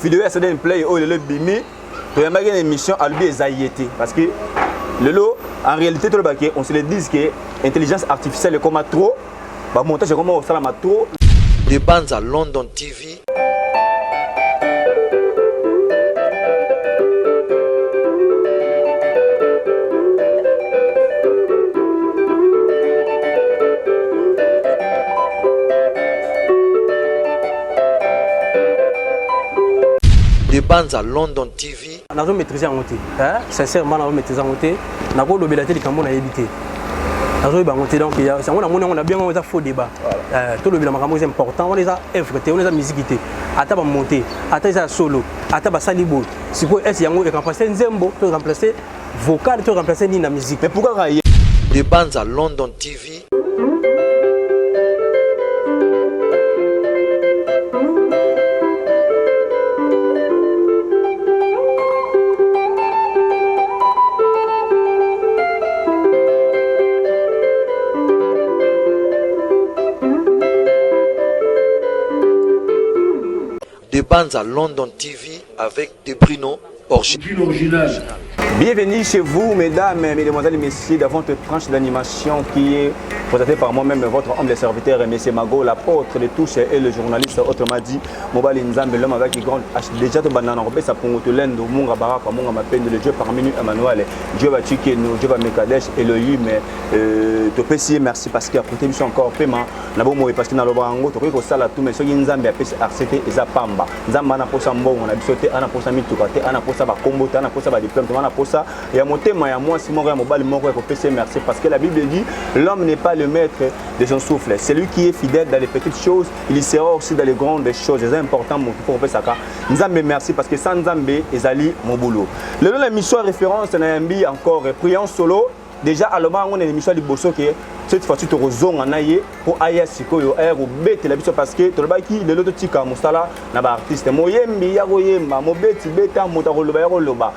vidéo ya Saturday Play oh le bimi to yamba une émission à lui ezayete parce que le lot en réalité tout le baquet on se le dit que intelligence artificielle est comme trop bah montage comme ça la trop des bandes à London TV. Des bandes à London TV. On a maîtrisé en monté. Sincèrement, on a maîtrisé en monté. On a beau le bélaté, on a évité. Donc, on a bien un faux débat. Tout le bilan est important. On les a effrétés, on les a musiquité. Attends, monter, attends, solo, attends, salibo. Si vous êtes remplacer Nzembo, tu remplacer vocal, tu remplacer Nina musique. Mais pourquoi railler? Des bandes à London TV. Des bandes à London TV avec des Bruno original. Bienvenue chez vous, mesdames, mesdemoiselles et messieurs, dans votre tranche d'animation qui est présentée par moi-même, votre humble serviteur, M. Mago, l'apôtre de touche et le journaliste, autrement dit, Mobali Nzambe, l'homme avec les grandes H. Déjà, tu banana, on ça pour te l'endo, mon rabara, mon m'appelle le Dieu parmi nous, Emmanuel, Dieu va tuer nous, Dieu va me kadesh, Elohim, te pèse, merci parce qu'il y a prêté encore paiement, n'a pas moi parce que dans le bango, tu vois que ça là tout, mais ce qui Nzambe a pèse RCT et Zapamba, Nzamba n'a pas ça bon, on a sauté, on a pas ça mis tout côté, on a pas ça combo, on a pas ça diplôme, on a pas ça, et à mon thème, à moi, si mon mobile, mon pour pèse, merci parce que la Bible dit, l'homme n'est pas le maître de son souffle, c'est lui qui est fidèle dans les petites choses, il sera aussi dans les grandes choses, c'est important pour faire ça. Nzambe merci parce que sans Nzambe, ezali mon boulot. Le long de la mission référence, on a mis encore priant solo. Déjà, à l'homme, on a une émission de Bosso qui est cette fois-ci, tu as un aïe pour aïe sikoyo air ou bête la biso parce que tu as qui le lot tika musala na ba artiste moyembi ya goyemba mo beti beta mo ta roloba ya roloba.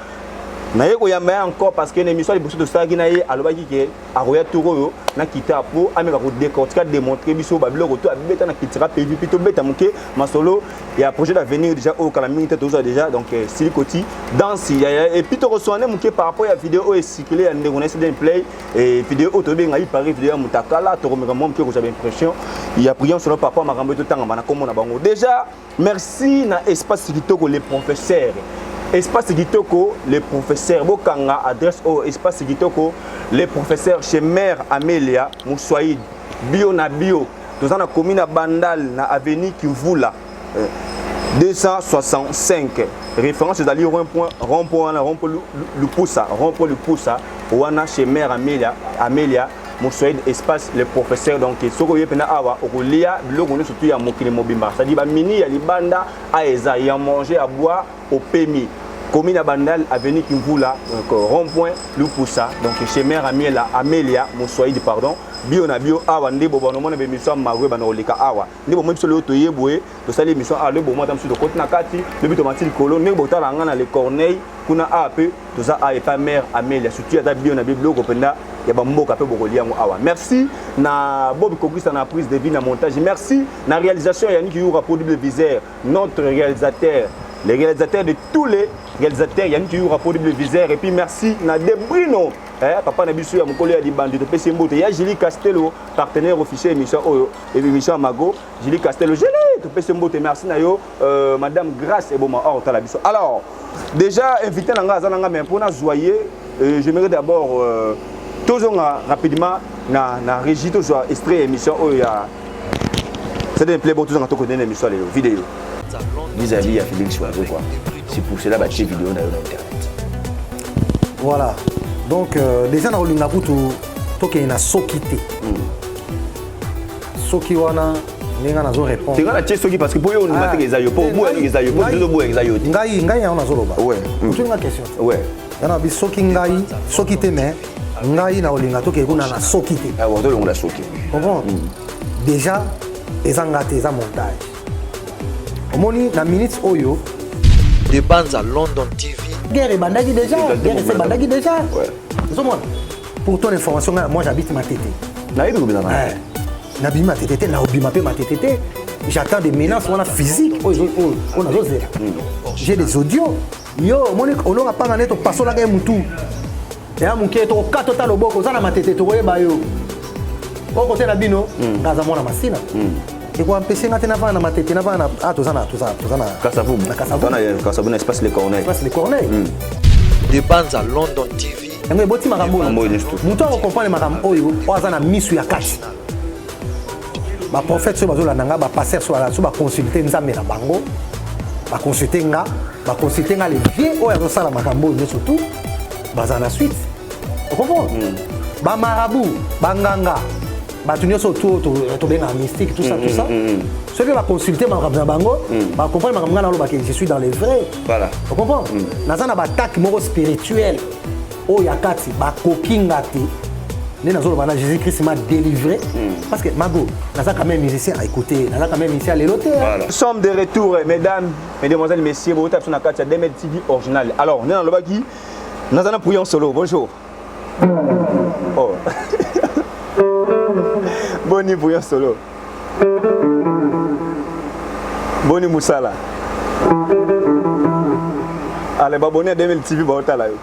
Na yeko yamba encore parce que l'émission de Bosso de ça qui na ye aloba ki ke aroya turo na kita po ameka ko décortiquer démontrer biso ba biloko to beta na kitira PV plutôt beta moké masolo il y a projet d'avenir déjà au calamité toujours déjà donc silikoti danse et puis tu reçois moké par rapport à vidéo et cycler à ndeko na Saturday Play et vidéo to benga Paris vidéo mutakala to remeka mom que vous avez l'impression il y a priant sur le papa makambo to tanga bana comme na bango déjà merci na espace kitoko les professeurs. Espace Gitoko, les professeurs, Bokanga adresse au Espace Gitoko, les professeurs chez Mère Amélia, Moussoïd, Bio na Bio, nous avons commune à Bandal, na avenue Kimvula, 265. Référence, c'est à dire rond-point le poussa, Ouana chez Mère Amélia, Moussoïd, espace les professeurs, donc ils sont awa Okolia, le surtout à Mokile Mobimba, c'est-à-dire mini, il y a banda, à Eza, il y a manger, à boire, au PMI. Commune à Bandal, avenue Kimvula, rond-point, Lupoussa, donc chez Mère Amélia, Moussoïd, pardon, Bio na Bio, Awa, Ndebo, Bonomon, Bémission, Maroué, Banolika, Awa, Ndebo, même sur le Toye Boué, de saler l'émission, à le bon matin sur le côté Nakati, le but de Mathilde Colo, Ndebo, Talangana, les Corneilles, Kuna AP, tout ça, A et pas Mère Amélia, surtout à Bio na Bio, Openda, il y a Bambo, Capé, Borolia, Awa. Merci, na Bob Kokris, na prise de vie, na montage, merci, na réalisation, Yannick Youra, produit le viseur, notre réalisateur, les réalisateurs de tous les réalisateurs, Yannick Youra, produit le viseur, et puis merci, na Debrino. Papa Nabisu ya mukolo ya libandi to pese mbote ya Julie Castello partenaire officiel émission émission Mago Julie Castello gelé to pese mbote merci na yo madame Grâce et Boma or tala biso. Alors déjà invité nanga azananga mais pour na joyer j'aimerais d'abord tozonga rapidement na régie to soit extrait émission ya c'est des play bon tozonga to connaître émission vidéo vis-à-vis ya Félix Chouago quoi. C'est pour cela ba vidéo na internet. Voilà. Donc déjà dans le Nabutu toke na sokité. Soki wana ninga nazo répondre. Tu ngana soki parce que pour yo on m'a dit ezayo pour boire ezayo pour deux boire ezayo. Ngai on azoloba. Ouais. Tu nga question. Ouais. Yana bi soki ngai sokité mais ngai na olinga toke kuna na sokité. Ah ouais, on la soki. Comprends? Déjà ezangate eza montage. Omoni na minutes oyo des bandes à London TV. Guerre bandagi déjà, guerre c'est bandagi déjà. Ouais. Pour ton information, moi j'habite ma tété. Na yedu bina na. Na bima tété, na obima pe ma tété. j'attends des menaces on a physique on a osé j'ai des audios yo on aura pas net au passo la game tout et à mon qui est au 4 total au boko ça na matete to yeba yo au côté la bino ngaza mona masina et quoi empêcher ngate na va na matete na va na tout ça na Kasavu na espace les corneilles De Banza London TV. ngai boti makambo muto ko comprendre makambo oyo oza na misu ya kati ba prophète so bazola nanga ba pasteur so ba consulter nzambe na bango ba consulter nga les vieux oyo azosala makambo oyo surtout baza na suite tu comprends ba marabout ba nganga ba tunyo so to benga mystique tout ça ceux qui va consulter makambo na bango ba comprendre makambo na lo ba que je suis dans les vrais voilà tu comprends naza na ba attaque moko spirituel oyo ya kati ba kokinga te né dans le Jésus-Christ m'a délivré parce que Mago naza quand même musicien à écouter naza quand même musicien à l'éloter nous sommes de retour mesdames mesdemoiselles messieurs vous tapez sur la carte Demed TV original alors on est dans le baki nazana pouillon solo bonjour oh Boni pouillon solo Boni Moussala allez babonner à Demed TV ba otala yo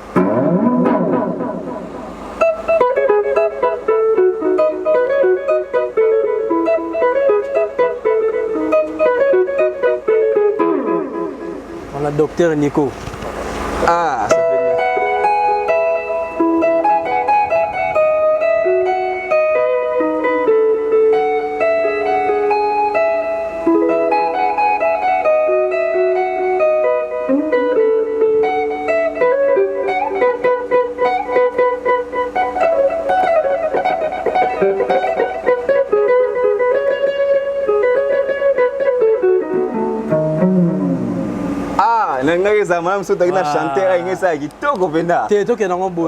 on a docteur Nico. Ah, ça fait bien.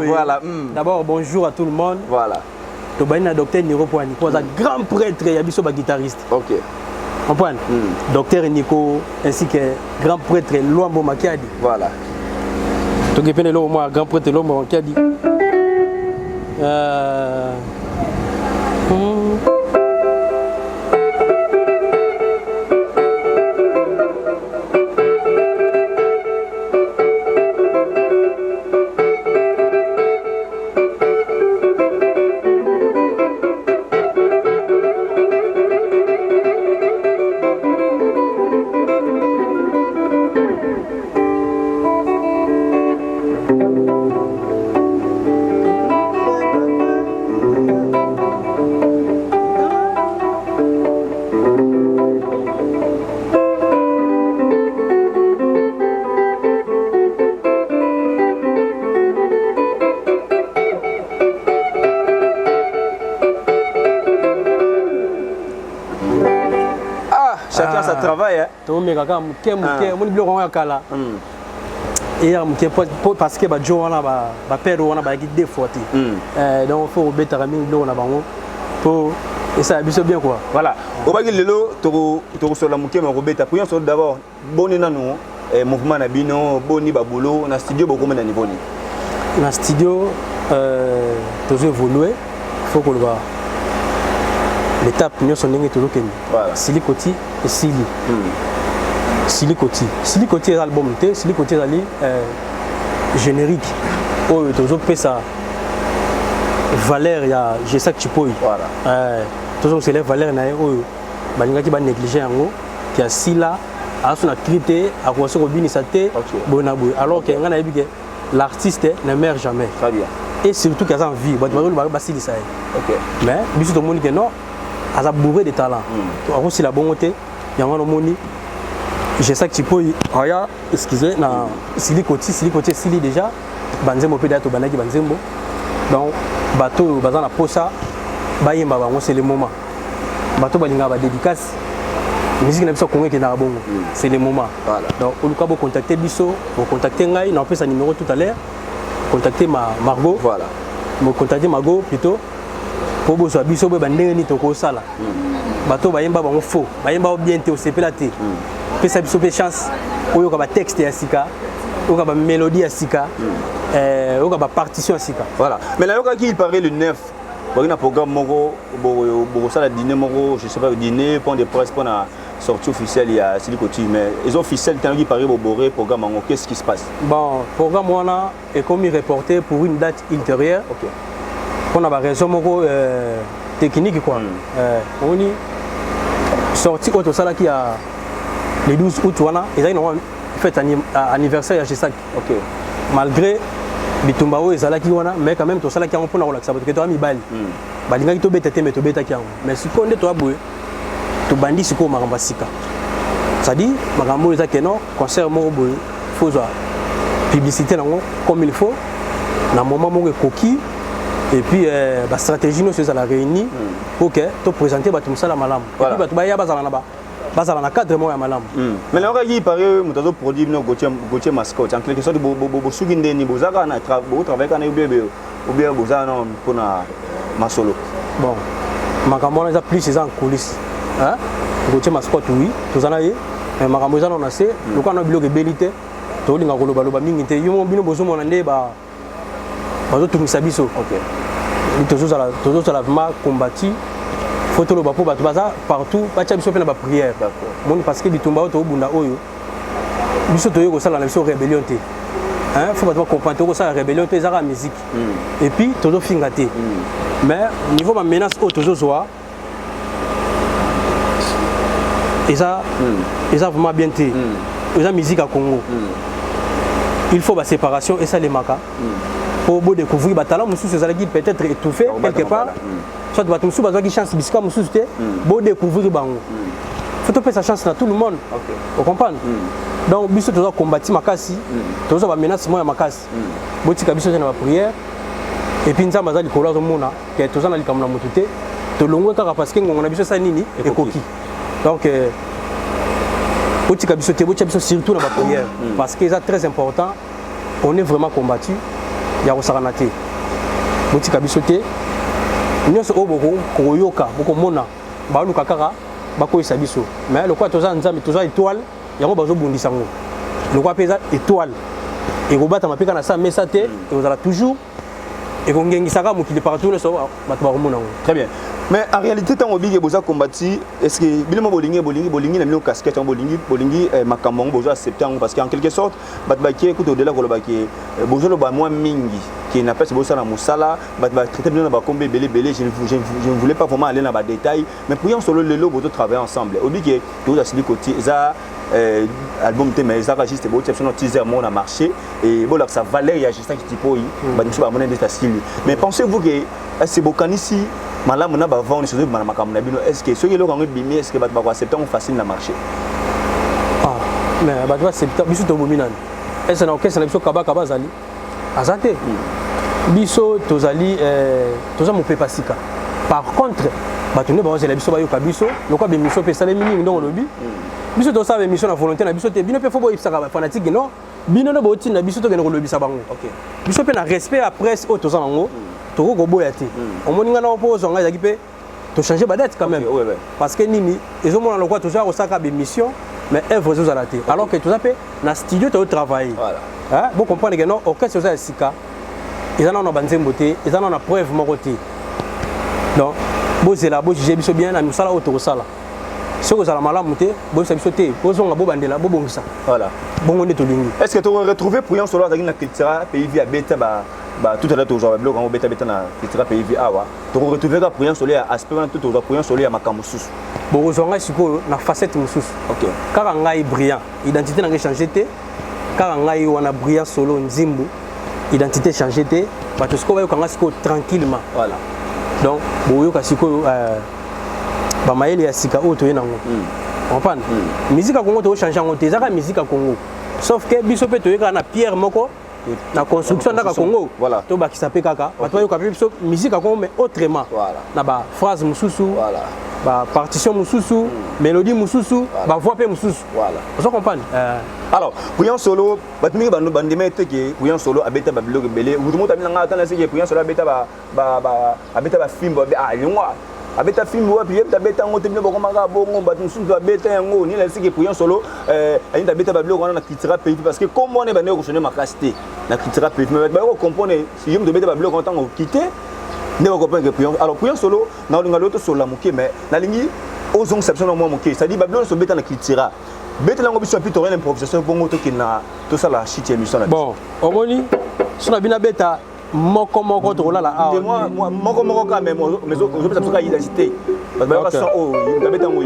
Voilà. D'abord, bonjour à tout le monde. Voilà. Le docteur Nico Nico, un grand prêtre et un guitariste. Ok. Comprends? Docteur Nico ainsi que grand prêtre Luambo Makiadi. Voilà. Donc, il y a un grand prêtre Luambo Makiadi. Chacun sa travail. Tout le monde et parce que on a perdre on a deux fois donc faut bêter on a pour et ça abuse bien quoi voilà au bagi lelo to sur la muke ma robeta pour sur d'abord boni nanu mouvement na bino boni babulo na studio beaucoup na niveau ni na studio to évoluer faut que le va l'étape nous sont nés toujours que Sili Koti et Sili Sili Koti est l'album Sili Koti est ali générique oh toujours fait ça valeur il y a j'ai ça que tu peux voilà toujours c'est les valeurs na oh balinga qui ba négliger en gros qui a Sila a son activité à quoi se robini ça té bonabou alors que ngana yebi que l'artiste ne meurt jamais très bien et surtout qu'il y a envie ba Sili ça OK mais biso to moni que non a bourré de talent aussi la bonté il y a un moni j'ai ça que tu peux excusez na Sili Koti Sili déjà banzembo pe dato banaki banzembo donc bateau bazan la posa bayemba bango c'est le moment bateau balinga ba dédicace musique na biso kongo ke na bongo c'est le moment voilà donc on peut contacter biso on contacter ngai na pesa numéro tout à l'heure contacter Margot voilà me contacter Margot plutôt pour boso biso be bandenge ni toko sala bateau bayemba bango faux bayemba bien te osepela te pesa biso pe chance oyo ka ba texte ya sika oyo ka ba mélodie ya sika oyo ka ba partition ya sika voilà mais là quand il paraît le 9 pour un programme moko ça la dîner moko je sais pas dîner point de presse pour sortie officielle il y a Sidi Koti mais ils ont officiel tant qui paraît au Boré programme qu'est-ce qui se passe? Bon, programme on a est comme reporté pour une date ultérieure. OK. On a raison technique quoi. On y sorti autre ça là qui a le 12 août wana ils ont fait anniversaire à Gisac. OK. Malgré bitumba o ezala ki wana mais quand même to sala ki on pona ko laksa parce que to ami bali. Balinga ki to betete mais to beta ki mais sikonde to aboye to bandi siko makamba sika. Ça dit makambo eza que non concert mo boye faut voir publicité nango comme il faut na moment mo ekoki et puis ba stratégie no c'est à la réunie pour que to présenter ba tumsala malam. Et puis ba to ba ya bazala na ba bazala na cadre mo ya malam. Mais là il paraît mutazo produit no Gauthier mascotte en quelque sorte bo suginde ni bozaka na travailler kana ou bien bozana non pona masolo. Bon makambo na za plus c'est en coulisses hein Gauthier mascotte oui tozana ye mais makambo za na se lokwa na biloko ebelite to linga koloba loba mingi te yo bino bozo mona nde ba bazo tumisa biso. OK. Tozo la vraiment combattu photo le bapo bato baza partout bacha biso pe na ba prière. D'accord. Parce que bitumba to bunda oyo biso to yoko sala na biso rébellion te. Hein, faut pas comprendre ko sala rébellion te za musique. Et puis tozo fingate. Mais niveau ma menace o tozo zoa et ça vraiment bien te. Eza musique à Congo. Il faut la séparation et ça les maka. Pour beau découvrir talent monsieur Cezalaki peut-être étouffé quelque part. Soit tu vas tout souba qui chance bisca monsieur c'était beau découvrir bango. Faut te faire sa chance à tout le monde. OK. Vous comprenez? Donc biso to combattre makasi, to ba menace moi makasi. Botika biso na prière et puis nzamba za likolo zo mona que to za na likamuna mutute to longo kaka parce que ngona biso sa nini et koki. Donc botika biso te botika biso surtout na ba prière parce que c'est très important. On est vraiment combattu. Ya kosakana te botika biso te nyonso o boko koyoka boko mona baluka kaka bakoyisa biso mais lokwa toza nzambe toza étoile yango bazo bundisa ngo lokwa peza étoile ekobata mapeka na sa mesa te ekozala toujours ekongengisaka mokili partout nyonso bato bakomona ngo. Très bien. Mais en réalité tant oblige boza combattu est-ce que bilemo bolingi na mino casquette bolingi makambo boza accepter parce que en quelque sorte bat bakie écoute au-delà ko lobaki bozo loba moi mingi qui n'a pas ce bossa na musala bat ba traiter bien ba kombe belé je ne voulais pas vraiment aller dans ba détail mais pour en solo lelo bozo travailler ensemble oblige tout à Sidi Koti za album te mais ça juste beau exception teaser mon a marché et bon là ça valait ya juste qui tipo ba nso ba monende ta style mais pensez-vous que c'est bokanisi malamu na ba vendre sur ba makambo na bino est-ce que ceux qui le ont bimi est-ce que ba accepter on facile na marché mais ba doit accepter biso to bominane est-ce na okesa na biso kabaka bazali azate biso tozali toza mo pepasika par contre batone ba ozela biso ba yoka biso lokwa be mission pe sala mingi ndongo lobi biso to sa be mission na volonté na biso te bino pe fo bo ipsaka ba fanatique non bino no bo tinda biso to ke no lobisa bango. OK. Biso pe na respect à presse o toza nango to ko boya te on moninga na opose nga yaki pe to changer ba date quand même. Okay, ouais. Parce que nini ezo mona lokwa to ja ko saka be mission mais œuvre zo zala te alors que to za pe na studio to travailler. Voilà. Hein, bon comprendre que non orchestre za sika ils en ont banzembo te ils en ont na preuve moko te. Donc bozela bo juger biso bien na misala o to sala. Ce que ça malamu te bo biso te bozonga bo bandela bo bongisa. Voilà. Bongo ne to lingi. Est-ce que tu retrouver pour un solo avec na culture pays via beta ba tout à l'heure toujours bloc en beta na culture pays via awa. Tu retrouver pour un solo aspect tout pour un solo ya makambo susu. Bo zonga siko na facette mususu. OK. Kaka ngai brillant, identité na changer te. Kaka ngai wana brillant solo nzimbu. Identité changer te. Ba to siko ba yokanga siko tranquillement. Voilà. Donc bo yoka siko ba maeli ya sika o to yenango. Comprendre? Musique à Congo to changer ngo te zaka musique à Congo. Sauf que biso pe to yeka na pierre moko na construction na Congo. Voilà. To ba kisape kaka. Ba to yoka biso musique à Congo mais autrement. Voilà. Na ba phrase mususu. Voilà. Ba partition mususu, mélodie mususu, ba voix pe mususu. Voilà. Vous comprenez? Alors, pour un solo, batmi ba no bandemete ke pour un solo abeta ba blog belé. Vous tout monde nga atana c'est pour un solo abeta abeta ba film ba lingwa. Abeta film wa puis abeta ngote bino boko manga bongo ba mususu abeta yango ni la c'est pour un solo ani abeta ba blog na kitira pays parce que comme on est ba ne ko sonner ma casté na kitira pays mais ba ko comprendre si yum de beta ba blog en tant que quitter ne va comprendre que alors pour un solo na linga l'autre solo la moké mais na lingi aux exceptions moi mon c'est-à-dire Babylone se bête dans la culture bête là on peut plutôt rien improvisation pour moto qui na tout ça la shit émission bon omoni sona bina beta moko to la moi moko quand même mais je peux ça identité parce que ça oh il bête moi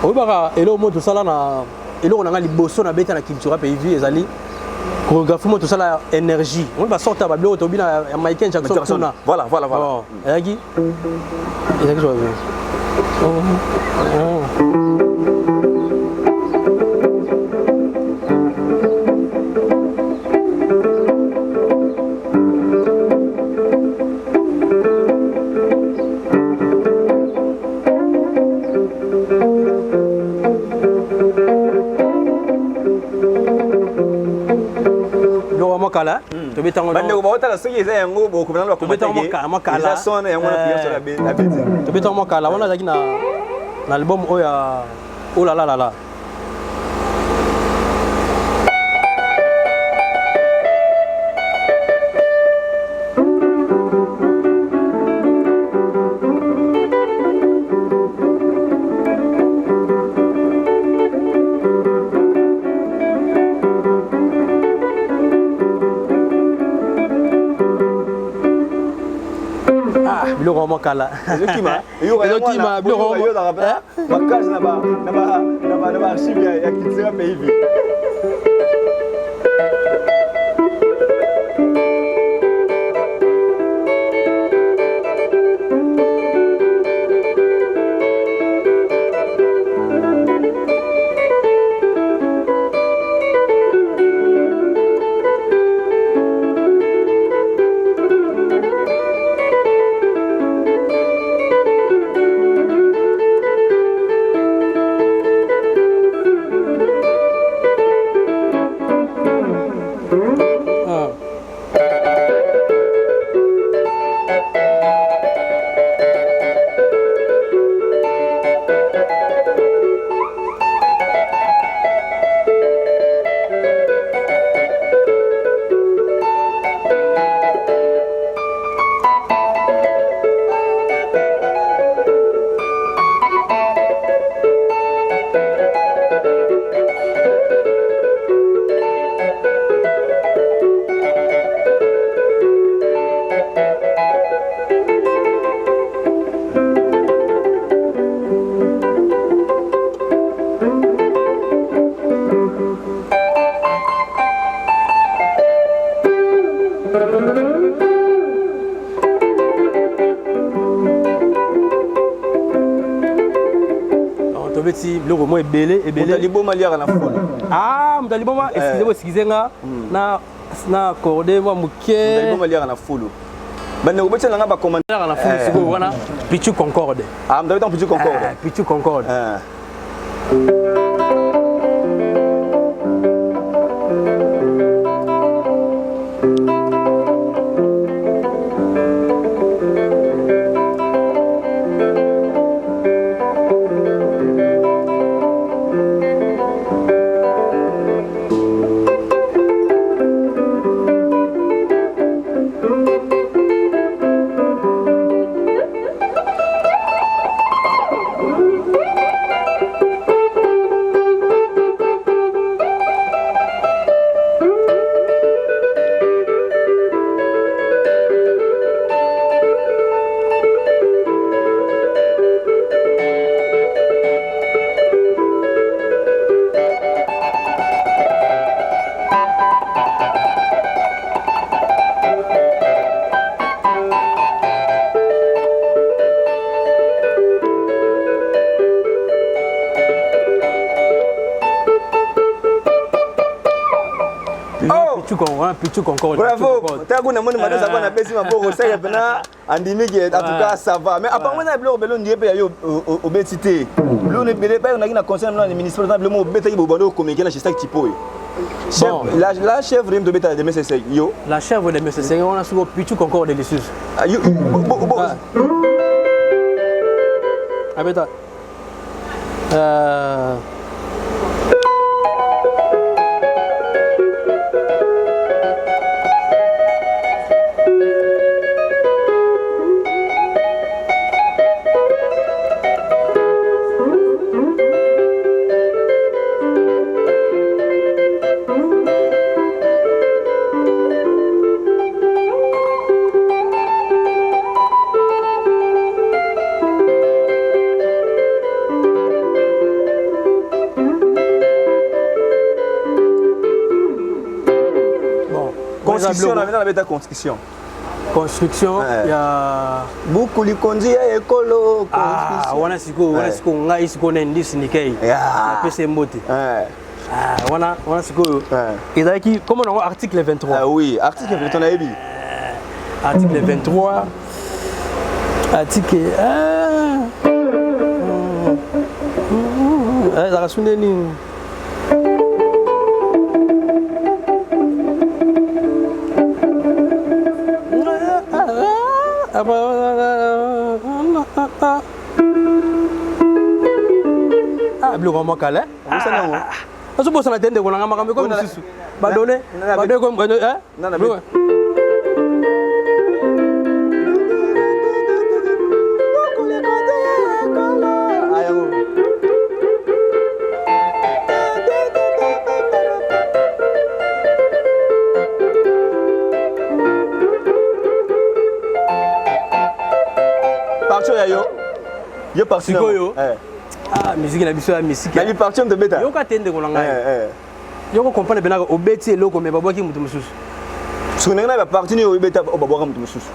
oyebaka eloko mo tosala na eloko nanga liboso na beta na culture pays ezali chorégraphie mo tosala énergie on va sortir ba biloko tobina ya Michael Jackson kuna voilà ezaki joyeux Bande ko bota soki eza yango bo ko nalo ko makala sona yango na pièce la bête to beta makala wana zaki na album oya oh là là biloko makala ezokima biloko yo na rappel bakage na ba archive ya kitira pays vi biloko mo ebele liboma liaka na foule mtaliboma excusez-moi na cordé wa muke liboma liaka na foule bande ko betela nga ba commentaire na foule siko wana Pichu Concorde mtaliboma Pichu Concorde Pichu Concorde Pichu Concorde. Bravo. Tago na moni madosa bana besi maboko seke pena andimiki en tout cas ça va. Mais apparemment na bloko belo ndiye pe yo obetité. Bloko ne bele pa na conseil na ministre par exemple mo betaki bo bando communiquer na chistak tipo. Chef la chèvre de beta de MSC yo. La chèvre de MSC on a sur Pichu Concorde délicieuse. Yo abeta Construction, on a la construction. Construction, il y a beaucoup de conduits à l'école. Ah, on a ce qu'on a, ce qu'on a indice nickel. Après c'est moté. On a ce qu'on. Et là qui, comment on a article 23. Ah oui, article 23 on a dit. Article 23. Article. Ça va sonner ni. Ah, bleu vraiment calé. Parce que ça n'a tendé qu'on a marqué comme ça. Bah donner comme hein? Non. Yo parti yo. Ah, musique na biso ya musique. Na bi parti on de beta. Yo ka tende ko ngai. Yo ko comprendre bena ko obeti eloko me babwa ki mutu mususu. Suna na ba parti ni o beta o babwa ka mutu mususu.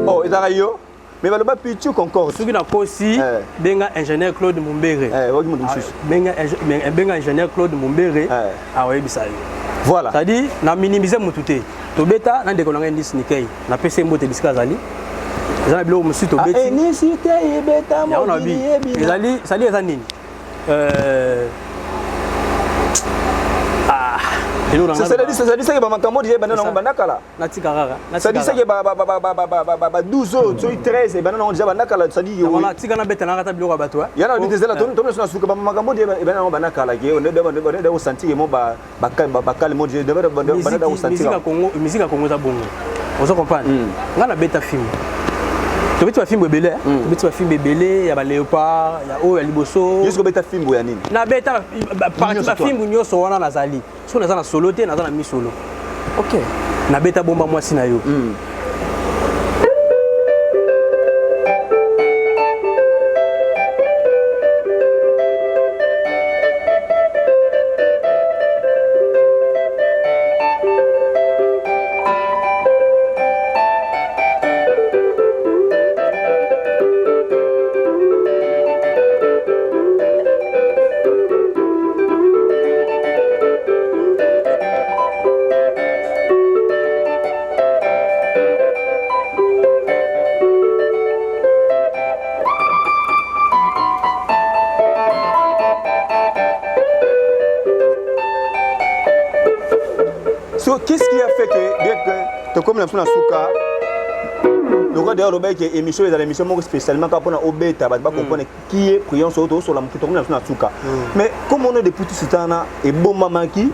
Oh, ezaka yo. Mais baloba pichu concorde. Soki na kosi benga ingénieur Claude Mumbere. Waki mutu mususu. Benga ingénieur Claude Mumbere. Ah ouais bisa yo. Voilà. C'est-à-dire na minimiser mutu te. To beta na ndeko nanga ndisi nikei. Na pese mbote bisika zali. Ezana bilo musu to beti. Ah ni site beta mo. Ya ona bi. Ezali sali eza nini? C'est-à-dire que makambo die bana na bandakala. Natika kaka. C'est-à-dire que ba 12 autres, 13 et bana na déjà bandakala, c'est-à-dire yo. Ona tika na beta na kata biloko bato. Ya na biteze la ton na suka ba makambo die bana na bandakala ke on de sentir mo ba kale mo die de bana da sentir. Musique Congo za bongo. Vous comprenez? Ngana beta film. Tu veux film bébé, tu veux film bébé, il y a léopard, il y a o ya liboso. Jusqu'au beta film ya nini? Na beta parti ba film nyoso wana nazali. So naza na solo te, naza na mi solo. OK. Na beta bomba mwasi na yo. Qu'est-ce qui a fait que dès que tu comme la souka le roi d'ailleurs l'obé qui est émission dans l'émission spécialement quand on a obéta va comprendre qui est priant sur la mutu comme la souka mais comme on est des petits sitana et bon maman qui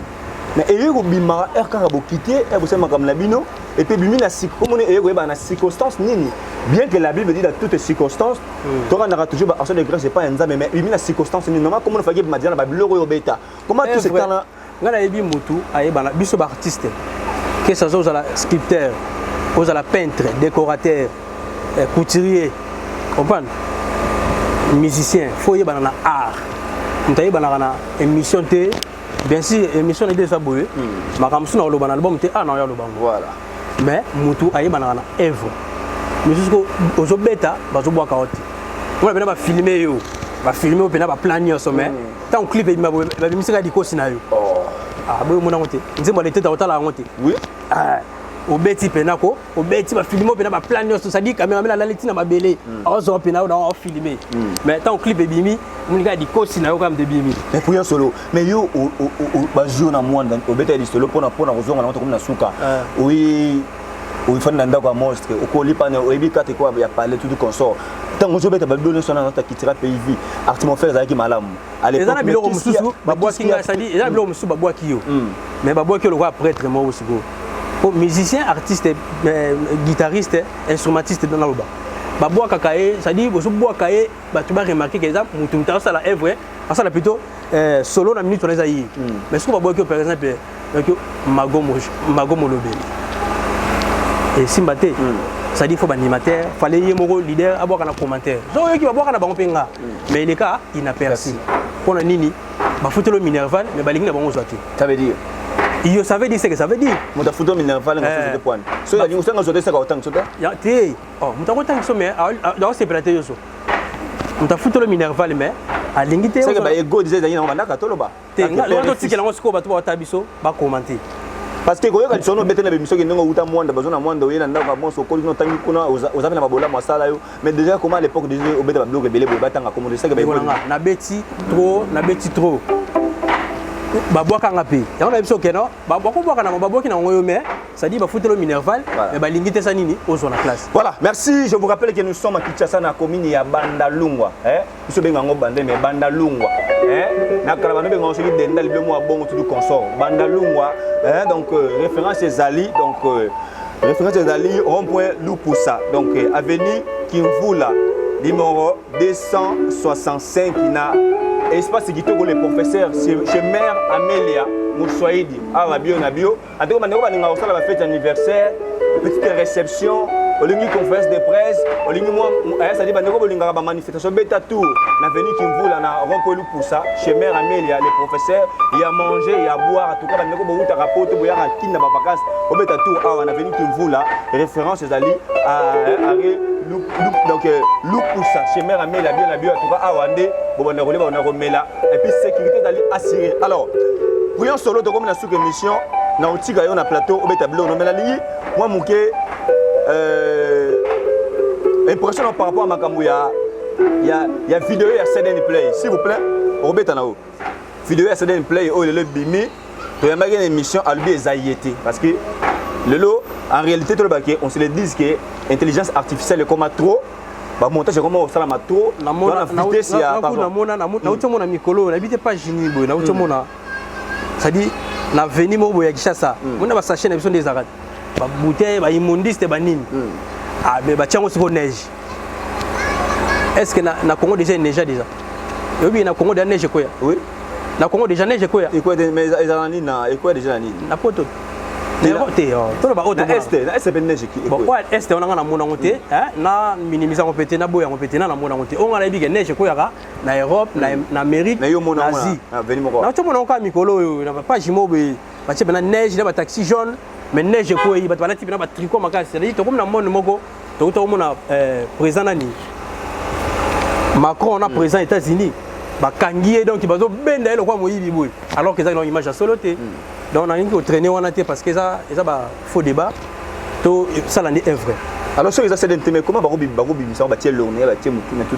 mais et au bima er quand vous quitter et vous savez comme la bino et puis bimi la comme on est na circonstance nini bien que la Bible dit dans toutes les circonstances tu auras toujours action de grâce c'est pas un nzambe mais bimi la circonstance ni normalement comment on fait ma dire la Bible le obéta comment tout ce temps là ngana yebi mutu ayebana biso ba artiste que ça soit la sculpteur aux la peintre décorateur couturier comprendre musicien faut yebana na art mutaye bana na émission te bien sûr émission de ça boye makamsu na lobana album te na ya lobango voilà mais mutu ayebana na œuvre mais jusqu'au ozo beta bazo boa kaoti on va ba filmer yo ba filmer au pena ba plan yo sommet tant clip et ba misika di kosi na yo ah boy mona ngote nzembo le teta otala ngote oui ah obeti penako obeti ba filmer pena ba plan yo ça dit caméra la leti na mabele ozo pena on filmer mais tant clip et bimi munika di kosi na yo comme de bimi mais pour un solo mais yo ba jour na mwanda obeti di solo pona ozonga na comme na suka oui il faut nanda kwa monstre okolipa na oyebi kate kwa ya parler tout consort tant on jobeta ba donner son dans ta kitira pays vie artimo faire za ki malamu allez ezana biloko mususu babwa kinga sadi ezana biloko mususu babwa kiyo mais babwa kiyo le roi prêtre mo aussi go musicien artiste guitariste instrumentiste dans loba babwa kakae sadi boso bwa kae ba tu ba remarquer que exemple mutu mta ça la œuvre ça la plutôt solo na minute on les a yi mais ce que babwa kiyo par exemple magomo lobe et Simbate ça dit il faut animateur fallait y moko leader aboka na commentaire so yoki baboka na bango penga mais les cas inaperçu pona nini ba fotelo minerval mais balingi na bango zoati ça veut dire il savait dire ce que ça veut dire mon photo minerval na société point so ya ningo zote ça ka autant ça ya te oh mutako tangi so mais dans c'est platé yo so muta fotelo minerval mais alingi te c'est que ba ego disait na bandaka toloba te nga tikela ngo siko bato ba tabiso ba commenter parce que koyoka lisono bete na bimisoko ndongo uta mwanda bazona mwanda oyena ndako bon so koli no tangi kuna ozabe na babola masala yo mais déjà comment à l'époque déjà obeta ba bloc belé boy batanga comme de ça que ba na beti trop babwaka ngapi yango na biso keno babwako bwaka na babwaki na ngoyo mais ça dit ba footelo minerval mais ba lingite ça nini ozo na classe. Voilà, merci. Je vous rappelle que nous sommes à Kinshasa na commune ya Bandalungwa, biso benga ngo bande mais Bandalungwa, na kala bano benga soki denda libe mo bongo tout consort Bandalungwa, donc référence Ezali, donc référence Ezali rond-point Lupusa, donc avenue Kimvula numéro 265 na espace Kitoko le professeur chez mère Amélia Moussoaidi Arabio Nabio en tout cas on va faire la fête anniversaire petite réception olingi conférence de presse olingi moi ça dit bandeko bolinga ba manifestation beta tour na venue Kimvula na rond-point Lupusa chez mère Amélia le professeur il y a manger il y a boire en tout cas bandeko bo uta rapport boya kinna ba vacances au beta tour ah na venue Kimvula référence Ezali donc Lupusa chez mère Amélia bien la bio en tout cas awande bon on a remela et puis sécurité d'aller assurer. Alors voyons solo de comme la sous émission na otika yo na plateau au beta bleu on mela li moi muke impression par rapport à makambo ya vidéo ya CD play s'il vous plaît au beta na o vidéo ya CD play o le bimi to ya magane émission à lui ezayete parce que le lot en réalité tout le baquet on se le dit que intelligence artificielle est comme trop ba montage comment ça la matro na vitesse ya na utomona mikolo na bite page ni boy na utomona ça dit na veni mo boya Kinshasa mona ba sachet na biso des arades ba bouteille ba immondiste ba nini ah mais ba tiango siko neige est-ce que na Congo déjà neige déjà yobi na Congo déjà neige quoi oui na Congo déjà neige quoi et quoi mais ezalani na et quoi déjà ni na poto tout le bas haute est ben neige qui bon ouais est on a na mona ngote na minimiser on pété na boya on pété na mona ngote on a bi neige ko yaka na Europe na Amérique na Asie veni moko na to mona ko mikolo na pas jimo be ba tche na neige na ba taxi jaune mais neige ko yi ba ba tipi na ba tricot makasi c'est to comme na monde moko to mona président nani Macron na président États-Unis ba kangié donc bazo benda ele kwa moyibi boy alors que ça une image à soloté. Donc on a une qui traîner on a été parce que ça faux débat tout ça l'année est vrai alors sur les assez d'intimé comment barobi ça va tirer l'orné va tirer tout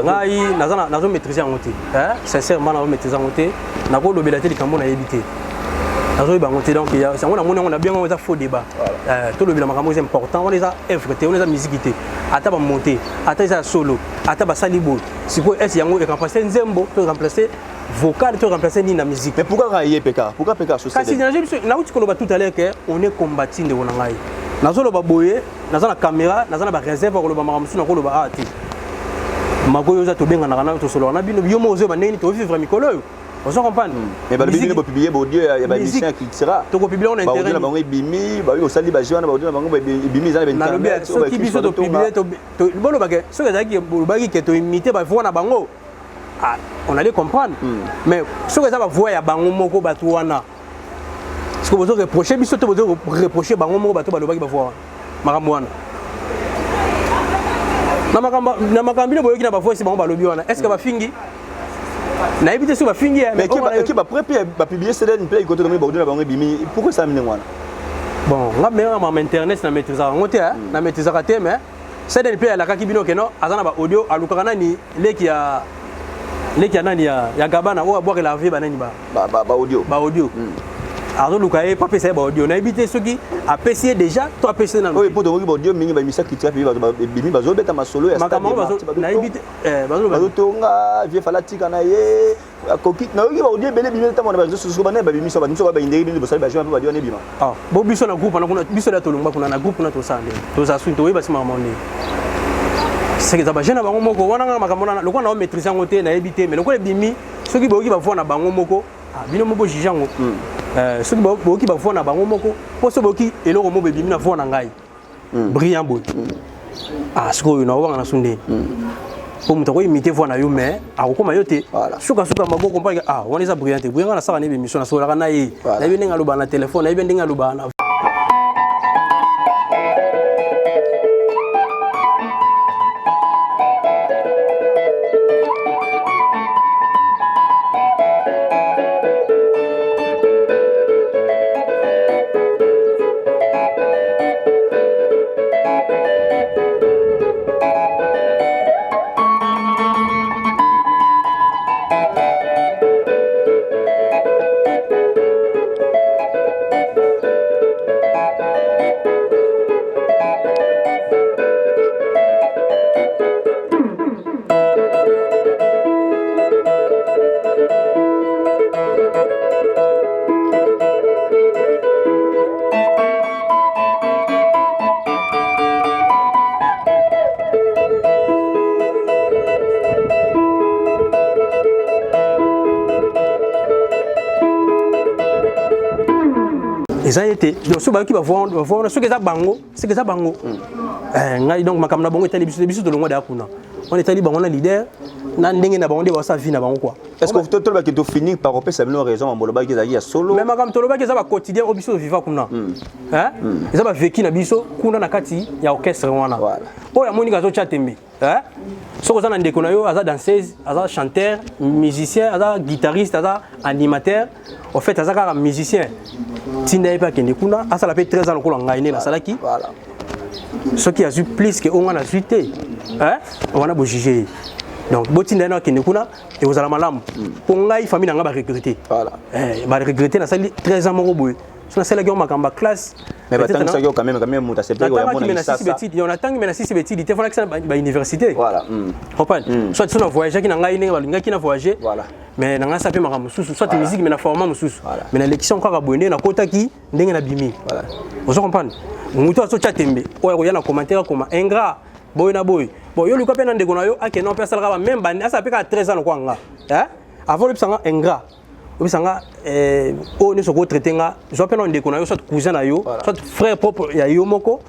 ngai nazo maîtriser en côté sincèrement nazo maîtriser en côté na ko lobelate likambo na éviter nazo ba côté donc il y a on a bien on a faux débat tout le bilan makambo c'est important on les a effrété on les a musiquité ata ba monter ata ça solo ata ba salibo siko est yango et remplacer nzembo to remplacer vocal to remplacer ni na musique mais pourquoi y PK pourquoi PK sur kasi na uti koloba tout à l'heure que on est combattant de wona ngai nazo loba boye nazo na caméra nazo na ba réserve ko loba makamsu na ko loba ati magoyo za to benga na to solo na bino yo mo zo ba neni to vivre mikolo on se comprend mais ba bino bo publier bo dieu ya ba mission qui sera to ko publier on intérêt ba bango bimi ba yo sali ba jona ba dieu bango ba bimi za ben na lobi so ki biso to publier to bolo ba ke so ka zaki bo ba ki ke to imiter ba voix na bango on allait comprendre mais ce que ça va voir ya bango moko batu wana ce que vous reprocher biso to vous reprocher bango moko batu balobaki ba voir makambo wana na makambo bino boyoki na ba voir si bango balobi wana est-ce que ba fingi na éviter sur ba fingi mais qui va préparer ba publier CD play côté de ba bango bimi pourquoi ça amène wana bon nga meilleur ma internet na maîtriser ngote na maîtriser raté mais CD play la kaki bino keno azana ba audio alukana ni leki ya leki nani ya gabana o boire la vie banani ba audio alors lukaye pas pesa ba audio na éviter ceux qui apprécier déjà toi apprécier na oui pour donc audio mingi ba misa qui tire ba bimi ba zo beta masolo ya stade na éviter bazo tonga vie falatika na ye kokit na oki ba audio bele bimi ta mona ba zo susu ba na ba bimi so ba nso ba indiri bimi ba sali ba jwa ba dione bima bo biso na groupe na kuna biso da tolongba kuna na groupe na to sande to za swinto we ba sima maone c'est que ça va jeune bango moko wana nga makamona lokwa na maîtriser ngote na éviter mais lokwa bimi soki boki ba voir na bango moko bino mo bo jijango soki boki ba voir na bango moko po so boki eloko mo bimi na voir na ngai brillant boy ah siko na wanga na sunde pour muto ko imiter voix na yo mais akokoma yo te suka mago comprendre ah on les a brillant te brillant na sala ne émission na sola kana yi na bi ndinga luba na téléphone na bi ndinga luba na ça a été donc ce qui va voir ce que ça bango donc ma camna bango était biso de longo d'akuna on était li bango na leader na ndenge na bango de sa vie na bango quoi est-ce que vous tout ba que to finir par repérer ça raison en moloba qui ya solo mais ma cam to loba que ça va quotidien au biso vivant kuna hein ça va vécu na biso kuna na kati ya orchestre wana voilà o ya monika zo chatembe hein soko za na ndeko na yo aza danseuse aza chanteur musicien aza guitariste aza animateur en fait aza ka musicien tinda pas kende kuna asala pe 13 ans ko ngai ne na salaki voilà ce qui a eu plus que on a suité hein on a beau juger donc botinda na kende kuna et vous allez malamu pour ngai famille nga ba regretter voilà ba regretter na sali 13 ans mo boy so na sala ki on makamba classe mais batang ça quand même muta c'est pas on a ça on attend mais na sisi betidi te fona que ça ba université voilà comprendre soit sur na voyager ki na ngai ne ba linga ki na voyager voilà mais na ngasa pe maka mususu soit musique mais na format mususu mais na l'élection kwa bonne na kota ki ndenge na bimi voilà vous comprenez muto so chatembe o ya na commentaire comme ingrat boy na boy bon yo luka pe na ndeko na yo ake non pe sala ka même bandi asa pe ka 13 ans kwa nga hein avant le sanga ingrat o sanga o ne so ko traiter nga zo pe na ndeko na yo soit cousin na yo soit frère propre ya yo moko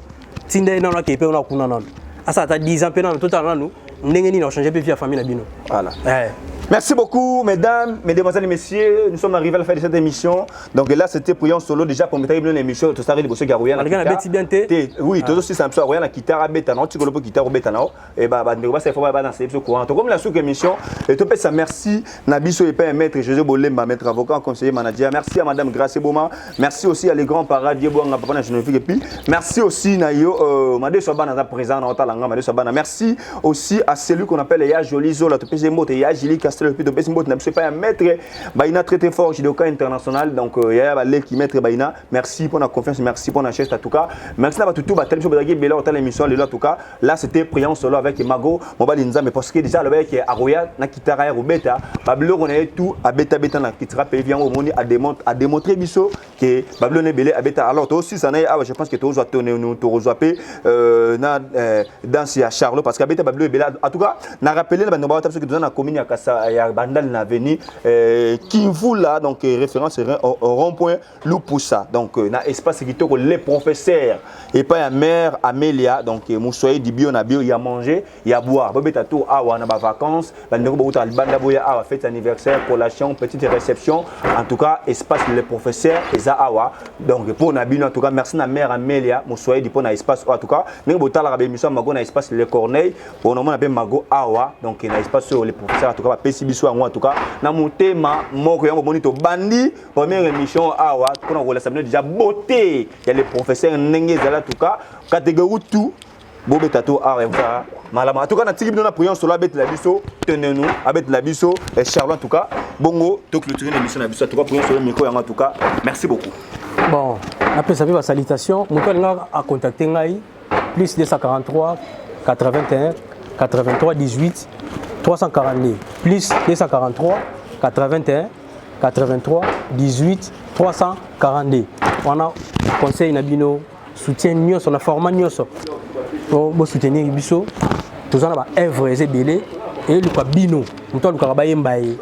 tinde na na ke pe na kuna na asa ta 10 ans pe na total na nous ndenge ni na changer pe vie famille na bino voilà merci beaucoup, mesdames, mesdemoiselles et messieurs. Nous sommes arrivés à la fin de cette émission. Donc là, c'était Prions Solo. Déjà, pour mettre une émission, tu sais, c'est Garouya. Oui, tout aussi, c'est un peu Garouya, la guitare à bétana, tu connais pas guitare au bétana. Et bah, c'est faut pas danser ce courant. Comme la sous-émission, et tout ça, merci. Nabiso et père maître José Bolemba, maître avocat, conseiller manager. Merci à madame Grace Boma. Merci aussi à les grands parades, Diebo, papa national. Et puis, merci aussi Nayo, Madé Sobana, présent dans Talanga, Madé Sobana. Merci aussi à celui qu'on appelle Ya Jolizo, la Topé Zembo, Ya Jili le plus de Bessimbo n'a pas un maître Baina très fort judoka international donc il y a balé qui maître Baina merci pour la confiance merci pour la chaise en tout cas merci à tout tel chose de bela hôtel émission en tout cas là c'était Prions Solo avec Mago Mobali Nzambe parce que déjà le mec est Aroya na kitara ou beta Bablo on est tout à beta na kitara pays vient au monde à démontrer biso que Bablo ne belé à beta alors toi aussi ça n'est je pense que tu dois tourner nous te rejoindre na danser à Charles parce que beta Bablo est bela en tout cas na rappeler la bande parce que dans la commune à Kassa Bandal n'a venu Kinvu là donc référence au rond-point Lupoussa donc na espace qui toque les professeurs et pas la mère Amélia donc Moussoye di bio na bio il y a manger il y a boire bobeta tour awa na ba vacances bandeko bota banda boya awa fête anniversaire collation petite réception en tout cas espace les professeurs et za awa donc pour na bino en tout cas merci na mère Amélia Moussoye di pour na espace en tout cas ndeko bota la émission mago na espace les Corneilles pour normalement na be mago awa donc na espace sur les professeurs en tout cas biso en tout cas na motema moko yango bonito bandi première émission awa kona ko la samedi déjà beauté il y a les professeurs ndenge zala en tout cas catégorie tout bobeta to awa malama en tout cas na tiki na Prions Solo abet la biso tenenu abet la biso et Charles en tout cas bongo to clôturer l'émission na biso en tout cas Prions Solo micro en tout cas merci beaucoup bon après ça fait ma salutation moto nga a contacter ngai plus 243 81 83 18 342 plus 243 81 83 18 342 on a conseil nabino soutien nyoso na format nyoso bo soutenir biso tous on a ba œuvre ezebele et le bino muto luka ba yembaye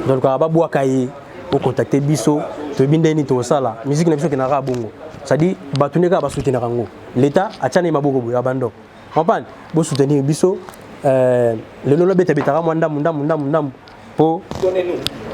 donc ba boaka ye au contacter biso to bindeni to sala musique na biso ki na ra bongo c'est-à-dire batuneka ba soutenir rango l'état a tchane maboko boya bando comprendre bo soutenir biso le lolo beta beta mwanda munda po donnez-nous.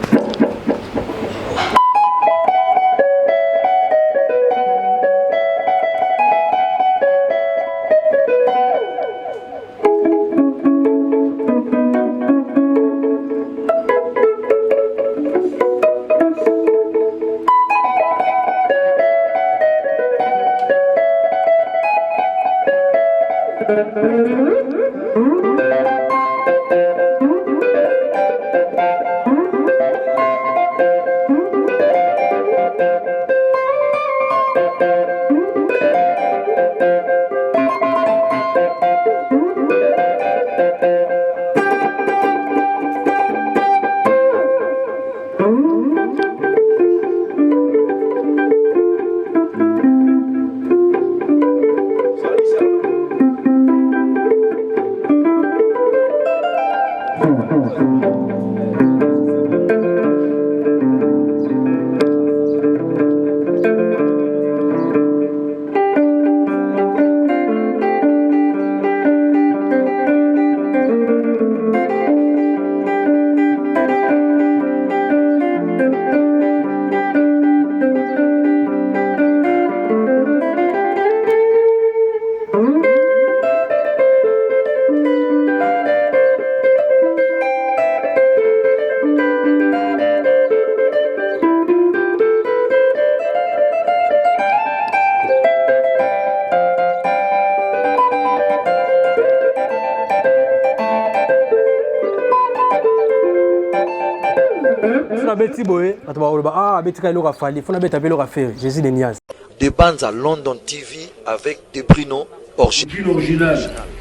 Jésus de Niaz. Des bandes à London TV avec des Bruno original.